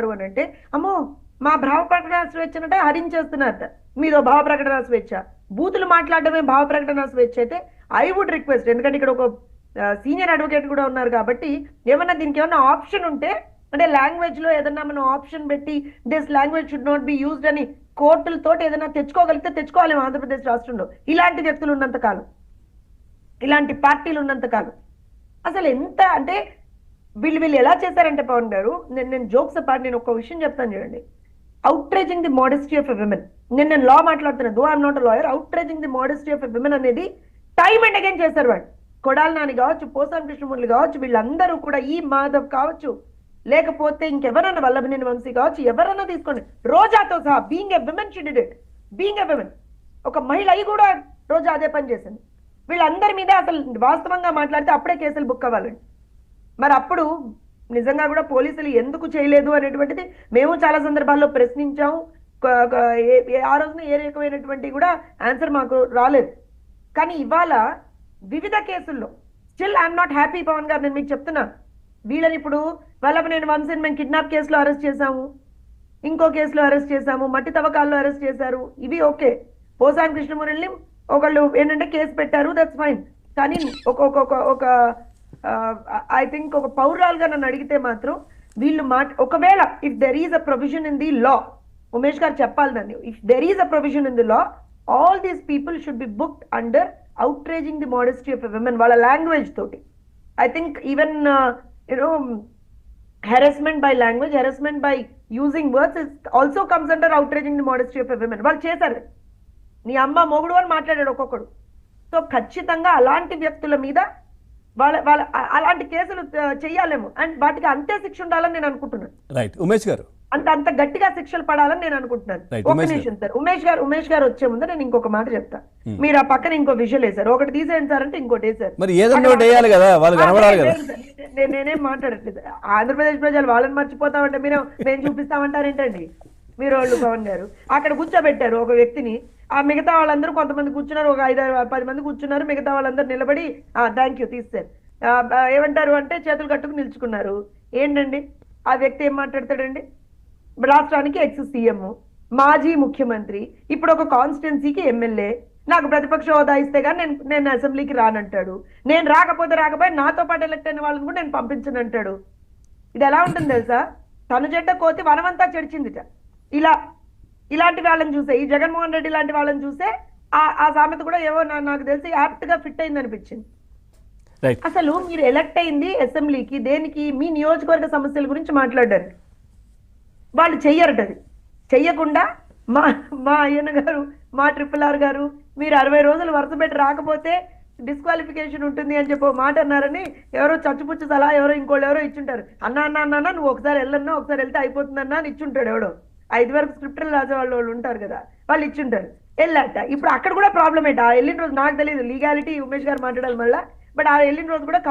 అని అంటే అమ్మో మా భావ ప్రకటన స్వేచ్ఛనంటే హరించేస్తున్నారట. మీదో భావ ప్రకటన స్వేచ్ఛ, బూతులు మాట్లాడడమే భావ ప్రకటన స్వేచ్ఛ అయితే ఐ వుడ్ రిక్వెస్ట్, ఎందుకంటే ఇక్కడ ఒక సీనియర్ అడ్వకేట్ కూడా ఉన్నారు కాబట్టి ఏమన్నా దీనికి ఏమన్నా ఆప్షన్ ఉంటే, అంటే లాంగ్వేజ్ లో ఏదన్నా మనం ఆప్షన్ పెట్టి this language should not be used అని కోర్టులతో ఏదైనా తెచ్చుకోగలిగితే తెచ్చుకోవాలి ఆంధ్రప్రదేశ్ రాష్ట్రంలో. ఇలాంటి వ్యక్తులు ఉన్నంత కాలం, ఇలాంటి పార్టీలు ఉన్నంత కాలం అసలు ఎంత అంటే వీళ్ళు ఎలా చేశారంటే పవన్ గారు, నేను జోక్స్ అపార్ట్ నేను ఒక విషయం చెప్తాను చూడండి. Outraging the modesty of a women, నేను లా మాట్లాడుతున్నా, though I'm not a lawyer. Outraging the modesty of a women అనేది టైం అండ్ అగైన్ చేశారు వాళ్ళు. కొడాలి నాని కావచ్చు, పోసాని కృష్ణమూర్తి కావచ్చు, వీళ్ళందరూ కూడా, ఈ మాధవ్ కావచ్చు, లేకపోతే ఇంకెవరన్నా వల్లభనేని వంశీ కావచ్చు, ఎవరన్నా తీసుకోండి, రోజాతో సహా, being a women she did it, being a women, ఒక మహిళ అయి కూడా రోజా అదే పని చేసింది. వీళ్ళందరి మీద అసలు వాస్తవంగా మాట్లాడితే అప్పుడే కేసులు బుక్ అవ్వాలండి. మరి అప్పుడు నిజంగా కూడా పోలీసులు ఎందుకు చేయలేదు అనేటువంటిది మేము చాలా సందర్భాల్లో ప్రశ్నించాము. ఆ రోజున ఏ రకమైనటువంటి కూడా ఆన్సర్ మాకు రాలేదు. కానీ ఇవాళ వివిధ కేసుల్లో still I'm not happy Pawan గారు. నేను మీకు చెప్తున్నాను, వీళ్ళని ఇప్పుడు వల్లభనేని వంశీని మేము కిడ్నాప్ కేసులో అరెస్ట్ చేశాము, ఇంకో కేసులో అరెస్ట్ చేశాము, మట్టి తవ్వకాల్లో అరెస్ట్ చేశారు, ఇవి ఓకే. పోసాని కృష్ణమూర్తిని ఒకళ్ళు ఏంటంటే కేసు పెట్టారు, దట్స్ ఫైన్. కానీ ఒక ఐ థింక్ ఒక పౌరాలుగా నన్ను అడిగితే మాత్రం వీళ్ళు ఒకవేళ if there is a provision in the law, Umesh గారు చెప్పాలి దాన్ని, if there is a provision in the law, all these people should be booked under outraging the modesty of a woman. వాళ్ళ లాంగ్వేజ్ తోటి I think even you know harassment by language, harassment by using words is also comes under outraging the modesty of a woman. వాళ్ళు చేశారు, నీ అమ్మ మొగుడు అని మాట్లాడాడు ఒక్కొక్కడు. సో ఖచ్చితంగా అలాంటి వ్యక్తుల మీద వాళ్ళ అలాంటి కేసులు చెయ్యాలేమో, అండ్ వాటికి అంతే శిక్ష ఉండాలని నేను అనుకుంటున్నాను. రైట్ ఉమేష్ గారు, అంత గట్టిగా శిక్షలు పడాలని నేను అనుకుంటున్నాను. ఒక నిమిషం సార్, ఉమేష్ గారు వచ్చే ముందు నేను ఇంకొక మాట చెప్తా. మీరు ఆ పక్కన ఇంకో విజువల్ వేశారు, ఒకటి తీసేయండి సార్ అంటే ఇంకోటి వేశారు. మరి ఏదన్నా ఒకటి వేయాలి కదా, వాళ్ళు కనబడాలి కదా. నేనేం మాట్లాడట్లేదు. ఆంధ్రప్రదేశ్ ప్రజలు వాళ్ళని మర్చిపోతామంటే మేము చూపిస్తామంటారేంటండి మీరు వాళ్ళు. పవన్ గారు అక్కడ కూర్చోబెట్టారు ఒక వ్యక్తిని, ఆ మిగతా వాళ్ళందరూ కొంతమంది కూర్చున్నారు, ఒక 5-10 మంది కూర్చున్నారు, మిగతా వాళ్ళందరూ నిలబడి థ్యాంక్ యూ తీస్తారు, ఏమంటారు అంటే చేతులు కట్టుకు నిల్చుకున్నారు. ఏంటండి ఆ వ్యక్తి ఏం మాట్లాడతాడండి? రాష్ట్రానికి ఎక్స్ సీఎం, మాజీ ముఖ్యమంత్రి, ఇప్పుడు ఒక కాన్స్టిట్యున్సీకి ఎమ్మెల్యే, నాకు ప్రతిపక్ష హోదా ఇస్తే కానీ నేను అసెంబ్లీకి రానంటాడు. నేను రాకపోతే నాతో పాటు ఎలక్ట్ అయిన వాళ్ళని కూడా నేను పంపించనంటాడు. ఇది ఎలా ఉంటుంది తెలుసా? తను చెడ్డ కోతి వనమంతా చెడిచిందిట. ఇలాంటి వాళ్ళని చూసే, ఈ జగన్మోహన్ రెడ్డి లాంటి వాళ్ళని చూసే ఆ సామెత కూడా ఏవో నాకు తెలిసి యాప్ట్ గా ఫిట్ అయింది అనిపించింది. అసలు మీరు ఎలక్ట్ అయింది అసెంబ్లీకి దేనికి? మీ నియోజకవర్గ సమస్యల గురించి మాట్లాడారు. వాళ్ళు చెయ్యరట. అది చెయ్యకుండా మా అయ్యన్న గారు, మా RRR గారు, మీరు 60 రోజులు వరుస పెట్టి రాకపోతే డిస్క్వాలిఫికేషన్ ఉంటుంది అని చెప్పి మాట అన్నారని ఎవరో చచ్చుపుచ్చు సలహా ఎవరో ఇంకోళ్ళు ఎవరో ఇచ్చుంటారు. అన్నా నువ్వు ఒకసారి వెళ్ళన్నా, ఒకసారి వెళ్తే అయిపోతుందన్నా అని ఇచ్చుంటాడు ఎవడో. 5 వరకు స్క్రిప్ట్లు రాసే వాళ్ళు ఉంటారు కదా, వాళ్ళు ఇచ్చుంటారు. వెళ్ళాట. ఇప్పుడు అక్కడ కూడా ప్రాబ్లం ఏంటి? ఆ వెళ్ళిన రోజు నాకు తెలియదు, లీగాలిటీ ఉమేష్ గారు మాట్లాడాలి మళ్ళీ, బట్ ఆ వెళ్ళిన రోజు కూడా